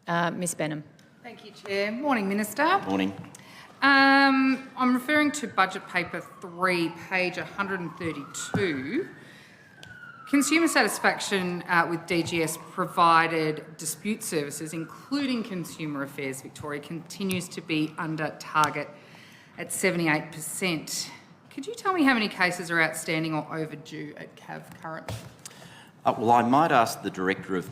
Ms Benham. Thank you, Chair. Morning, Minister. Morning. I'm referring to Budget Paper 3, page 132. Consumer satisfaction with DGS provided dispute services, including Consumer Affairs Victoria, continues to be under target at 78%. Could you tell me how many cases are outstanding or overdue at CAV currently? Well, I might ask the Director of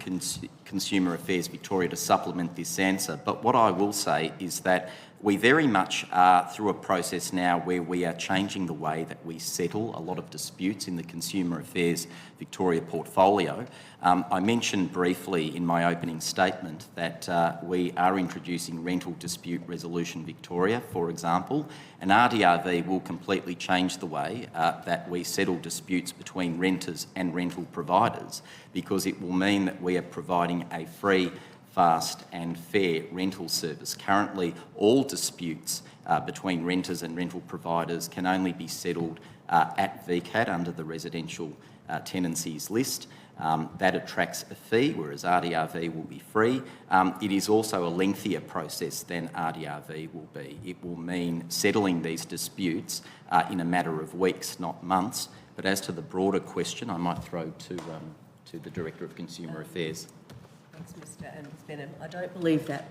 Consumer Affairs Victoria to supplement this answer, but what I will say is that we very much are through a process now where we are changing the way that we settle a lot of disputes in the Consumer Affairs Victoria portfolio. I mentioned briefly in my opening statement that we are introducing Rental Dispute Resolution Victoria, for example, and RDRV will completely change the way that we settle disputes between renters and rental providers, because it will mean that we are providing a free, fast and fair rental service. Currently, all disputes between renters and rental providers can only be settled at VCAT under the residential tenancies list. That attracts a fee, whereas RDRV will be free. It is also a lengthier process than RDRV will be. It will mean settling these disputes in a matter of weeks, not months. But as to the broader question, I might throw to the Director of Consumer Affairs. Thanks, Mr. and Ms Benham. I don't believe that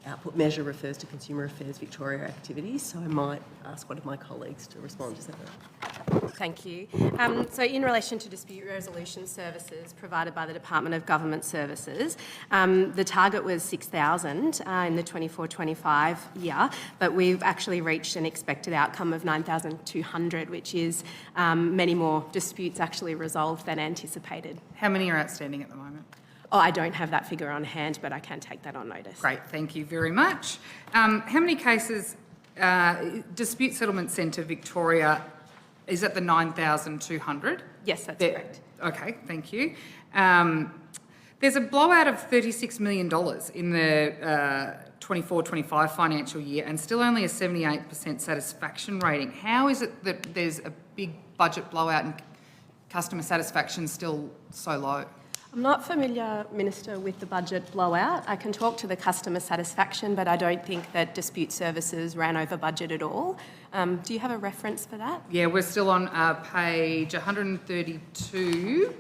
output measure refers to Consumer Affairs Victoria activities, so I might ask one of my colleagues to respond. Is that right? Thank you. So in relation to dispute resolution services provided by the Department of Government Services, the target was 6,000 in the 24-25 year, but we've actually reached an expected outcome of 9,200, which is many more disputes actually resolved than anticipated. How many are outstanding at the moment? Oh, I don't have that figure on hand, but I can take that on notice. Great, thank you very much. How many cases, Dispute Settlement Centre Victoria, is that the 9,200? Yes, that's correct. Okay, thank you. There's a blowout of $36 million in the 24-25 financial year and still only a 78% satisfaction rating. How is it that there's a big budget blowout and customer satisfaction still so low? I'm not familiar, Minister, with the budget blowout. I can talk to the customer satisfaction, but I don't think that dispute services ran over budget at all. Do you have a reference for that? Yeah, we're still on page 132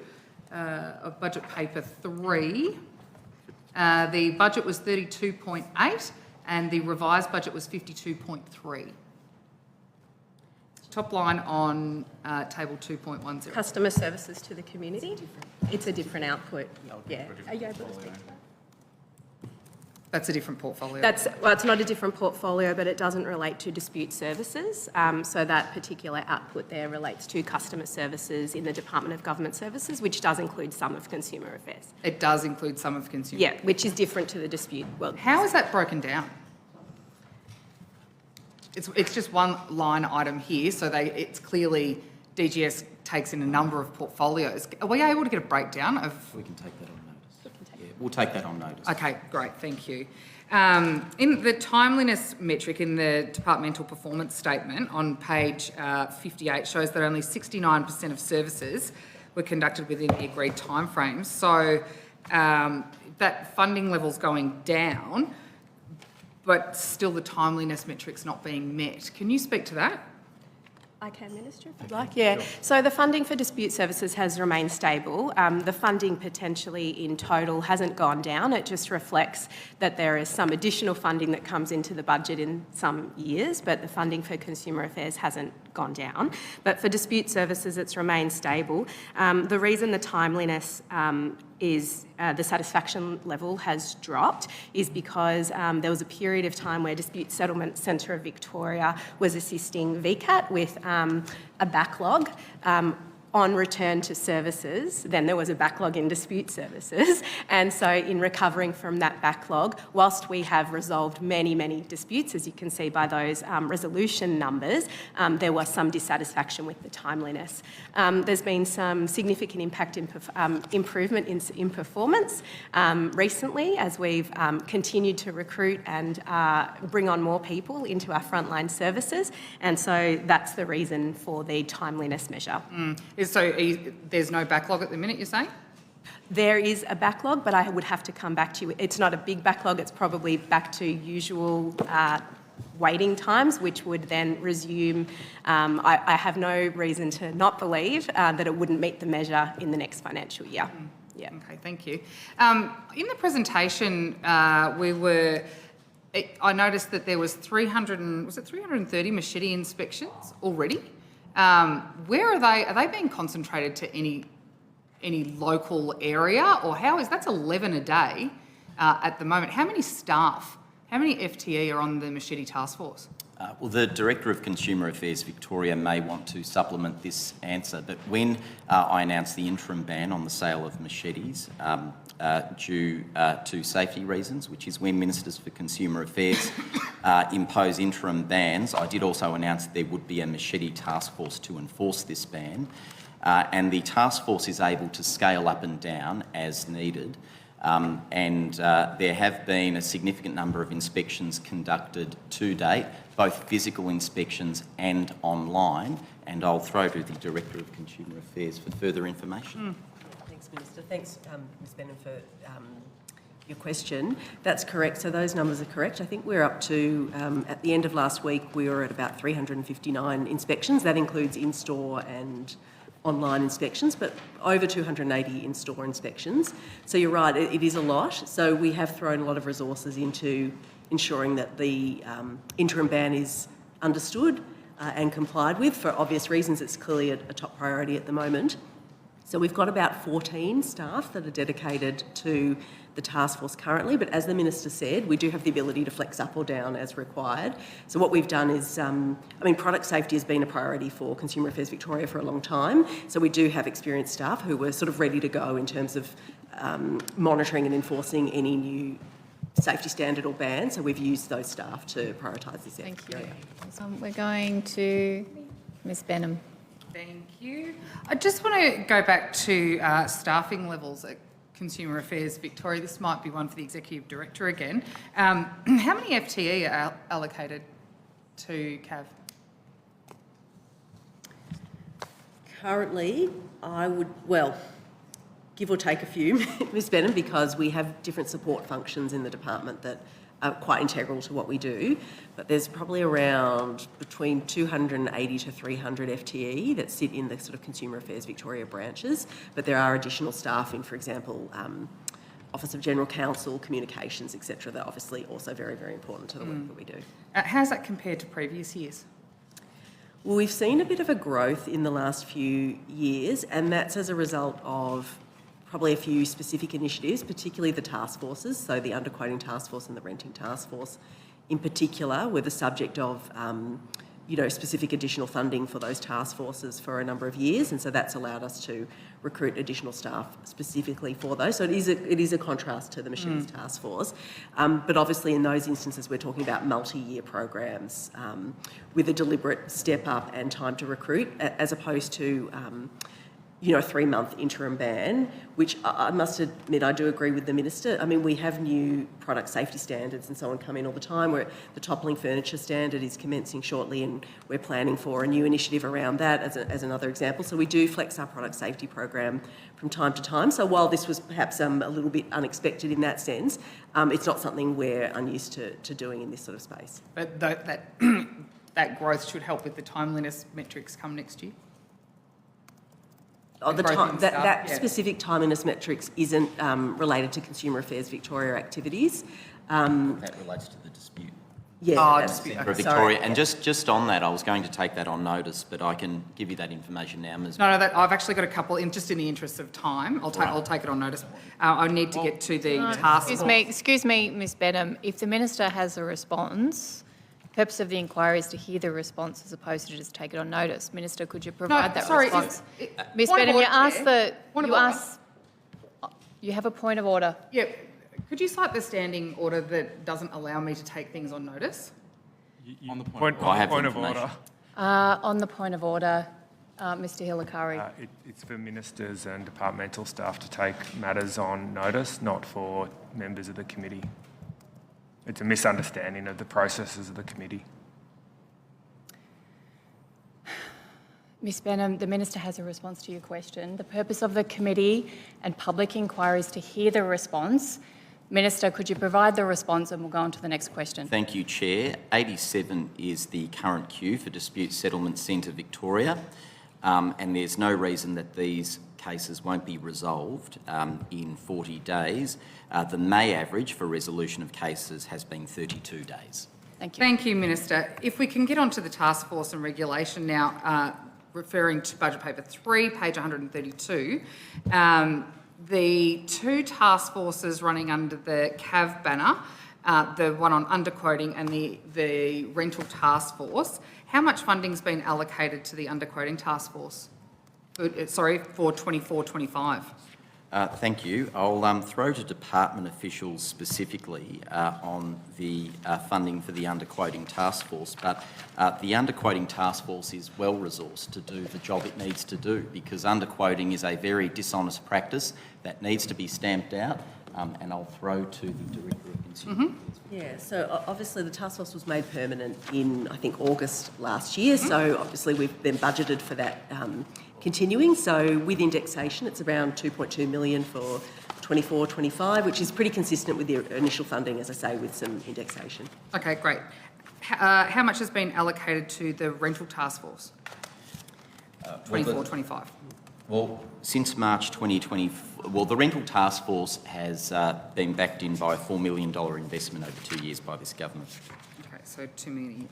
of Budget Paper 3. The budget was 32.8 and the revised budget was 52.3. Top line on table 2.10. Customer services to the community? It's a different output. Yeah. Are you able to speak to that? That's a different portfolio. Well, it's not a different portfolio, but it doesn't relate to dispute services. So that particular output there relates to customer services in the Department of Government Services, which does include some of Consumer Affairs. It does include some of consumer. Yeah, which is different to the dispute. Well, how is that broken down? It's just one line item here, so it's clearly DGS takes in a number of portfolios. Are we able to get a breakdown of? We can take that on notice. Yeah, we'll take that on notice. Okay, great, thank you. In the timeliness metric in the departmental performance statement on page 58 shows that only 69% of services were conducted within the agreed timeframes. So that funding level's going down, but still the timeliness metric's not being met. Can you speak to that? I can, Minister, if you'd like. Yeah. So the funding for dispute services has remained stable. The funding potentially in total hasn't gone down. It just reflects that there is some additional funding that comes into the budget in some years, but the funding for consumer affairs hasn't gone down. But for dispute services, it's remained stable. The reason the timeliness is the satisfaction level has dropped is because there was a period of time where Dispute Settlement Centre of Victoria was assisting VCAT with a backlog on return to services. Then there was a backlog in dispute services. And so in recovering from that backlog, whilst we have resolved many, many disputes, as you can see by those resolution numbers, there was some dissatisfaction with the timeliness. There's been some significant impact in improvement in performance recently as we've continued to recruit and bring on more people into our frontline services. And so that's the reason for the timeliness measure. So there's no backlog at the minute, you're saying? There is a backlog, but I would have to come back to you. It's not a big backlog. It's probably back to usual waiting times, which would then resume. I have no reason to not believe that it wouldn't meet the measure in the next financial year. Yeah. Okay, thank you. In the presentation, I noticed that there was 330 machete inspections already? Where are they? Are they being concentrated to any local area, or that's 11 a day at the moment? How many staff, how many FTE are on the machete task force? Well, the Director of Consumer Affairs Victoria may want to supplement this answer, but when I announced the interim ban on the sale of machetes due to safety reasons, which is when Ministers for Consumer Affairs impose interim bans, I did also announce that there would be a machete task force to enforce this ban, and the task force is able to scale up and down as needed. There have been a significant number of inspections conducted to date, both physical inspections and online, and I'll throw to the Director of Consumer Affairs for further information. Thanks, Minister. Thanks, Ms Benham, for your question. That's correct. So those numbers are correct. I think we're up to, at the end of last week, we were at about 359 inspections. That includes in-store and online inspections, but over 280 in-store inspections. So you're right, it is a lot. So we have thrown a lot of resources into ensuring that the interim ban is understood and complied with. For obvious reasons, it's clearly a top priority at the moment. So we've got about 14 staff that are dedicated to the task force currently, but as the Minister said, we do have the ability to flex up or down as required. So what we've done is, product safety has been a priority for Consumer Affairs Victoria for a long time, so we do have experienced staff who were sort of ready to go in terms of monitoring and enforcing any new safety standard or ban, so we've used those staff to prioritise this area. Thank you. We're going to Ms Benham. Thank you. I just want to go back to staffing levels at Consumer Affairs Victoria. This might be one for the Executive Director again. How many FTE are allocated to CAV? Currently, I would, give or take a few, Ms Benham, because we have different support functions in the department that are quite integral to what we do, but there's probably around between 280 to 300 FTE that sit in the sort of Consumer Affairs Victoria branches, but there are additional staff in, for example, Office of General Counsel, communications, etc., that are obviously also very, very important to the work that we do. How's that compared to previous years? Well, we've seen a bit of a growth in the last few years, and that's as a result of probably a few specific initiatives, particularly the task forces, so the underquoting task force and the renting task force in particular were the subject of specific additional funding for those task forces for a number of years, and so that's allowed us to recruit additional staff specifically for those. So it is a contrast to the Machetes task force, but obviously in those instances we're talking about multi-year programs with a deliberate step up and time to recruit, as opposed to a 3-month interim ban, which I must admit I do agree with the Minister. I mean, we have new product safety standards and so on come in all the time. The toppling furniture standard is commencing shortly, and we're planning for a new initiative around that as another example. So we do flex our product safety program from time to time. So while this was perhaps a little bit unexpected in that sense, it's not something we're unused to doing in this sort of space. But that growth should help with the timeliness metrics come next year? Oh, that specific timeliness metrics isn't related to Consumer Affairs Victoria activities. That relates to the dispute. Yeah, dispute. For Victoria. And just on that, I was going to take that on notice, but I can give you that information now, Ms. No, I've actually got a couple, just in the interest of time, I'll take it on notice. I need to get to the task force. Excuse me, Ms Benham. If the Minister has a response, the purpose of the inquiry is to hear the response as opposed to just take it on notice. Minister, could you provide that response? Ms Benham, you have a point of order. Yeah. Could you cite the standing order that doesn't allow me to take things on notice? On the point I have of information. order, On the point of order, Mr Hilakari. it's for ministers and departmental staff to take matters on notice, not for members of the committee. It's a misunderstanding of the processes of the committee. Ms Benham, the Minister has a response to your question. The purpose of the committee and public inquiry is to hear the response. Minister, could you provide the response and we'll go on to the next question. Thank you, Chair. 87 is the current queue for Dispute Settlement Centre Victoria, and there's no reason that these cases won't be resolved in 40 days. The May average for resolution of cases has been 32 days. Thank you. Thank you, Minister. If we can get on to the task force and regulation now, referring to budget paper 3, page 132, the two task forces running under the CAV banner, the one on underquoting and the rental task force, how much funding's been allocated to the underquoting task force? For 24-25? Thank you. I'll throw to department officials specifically on the funding for the underquoting task force, but the underquoting task force is well resourced to do the job it needs to do, because underquoting is a very dishonest practice that needs to be stamped out, and I'll throw to the Director of Consumer Affairs. Yeah, so obviously the task force was made permanent in, I think, August last year, so obviously we've then budgeted for that continuing. So with indexation, it's around 2.2 million for 24-25, which is pretty consistent with the initial funding, as I say, with some indexation. Okay, great. How much has been allocated to the rental task force? 24-25. Well, since March 2020, the rental task force has been backed in by a $4 million investment over 2 years by this government. Okay, so 2 million.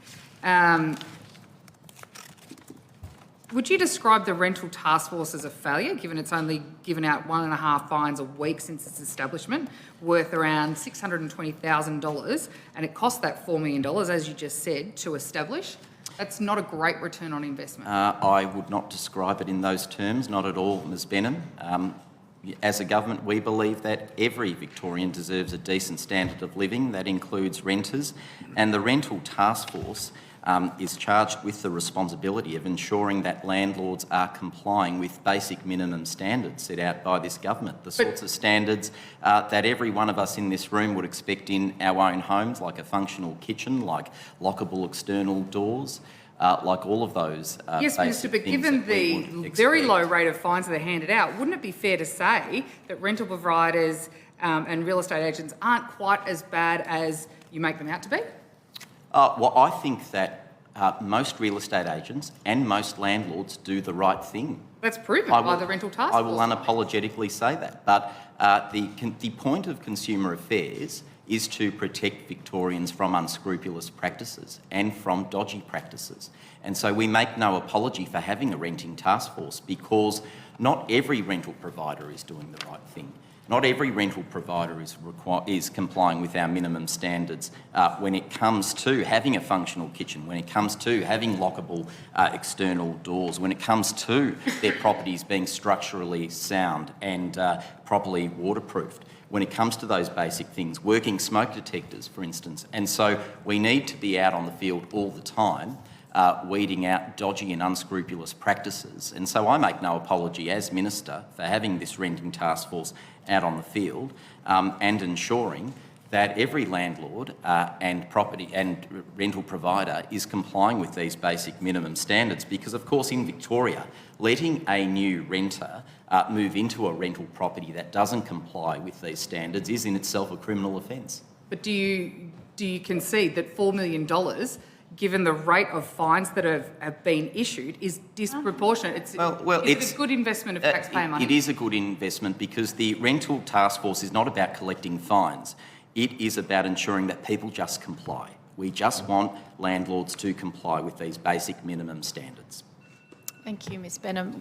Would you describe the rental task force as a failure, given it's only given out 1.5 fines a week since its establishment, worth around $620,000, and it cost that $4 million, as you just said, to establish? That's not a great return on investment. I would not describe it in those terms, not at all, Ms Benham. As a government, we believe that every Victorian deserves a decent standard of living. That includes renters, and the rental task force is charged with the responsibility of ensuring that landlords are complying with basic minimum standards set out by this government, the sorts of standards that every one of us in this room would expect in our own homes, like a functional kitchen, like lockable external doors, like all of those yes, Minister, but given the very low rate of fines that are handed out, wouldn't it be fair to say that rental providers and real estate agents aren't quite as bad as you make them out to be? Well, I think that most real estate agents and most landlords do the right thing. That's proven by the rental task force. I will unapologetically say that. But the point of Consumer Affairs is to protect Victorians from unscrupulous practices and from dodgy practices. And so we make no apology for having a renting task force, because not every rental provider is doing the right thing. Not every rental provider is complying with our minimum standards when it comes to having a functional kitchen, when it comes to having lockable external doors, when it comes to their properties being structurally sound and properly waterproofed, when it comes to those basic things, working smoke detectors, for instance. And so we need to be out on the field all the time, weeding out dodgy and unscrupulous practices. And so I make no apology as Minister for having this renting task force out on the field and ensuring that every landlord and property and rental provider is complying with these basic minimum standards, because of course in Victoria, letting a new renter move into a rental property that doesn't comply with these standards is in itself a criminal offence. But do you concede that $4 million, given the rate of fines that have been issued, is disproportionate? Is it a good investment of taxpayer money? It is a good investment, because the rental task force is not about collecting fines. It is about ensuring that people just comply. We just want landlords to comply with these basic minimum standards. Thank you, Ms Benham.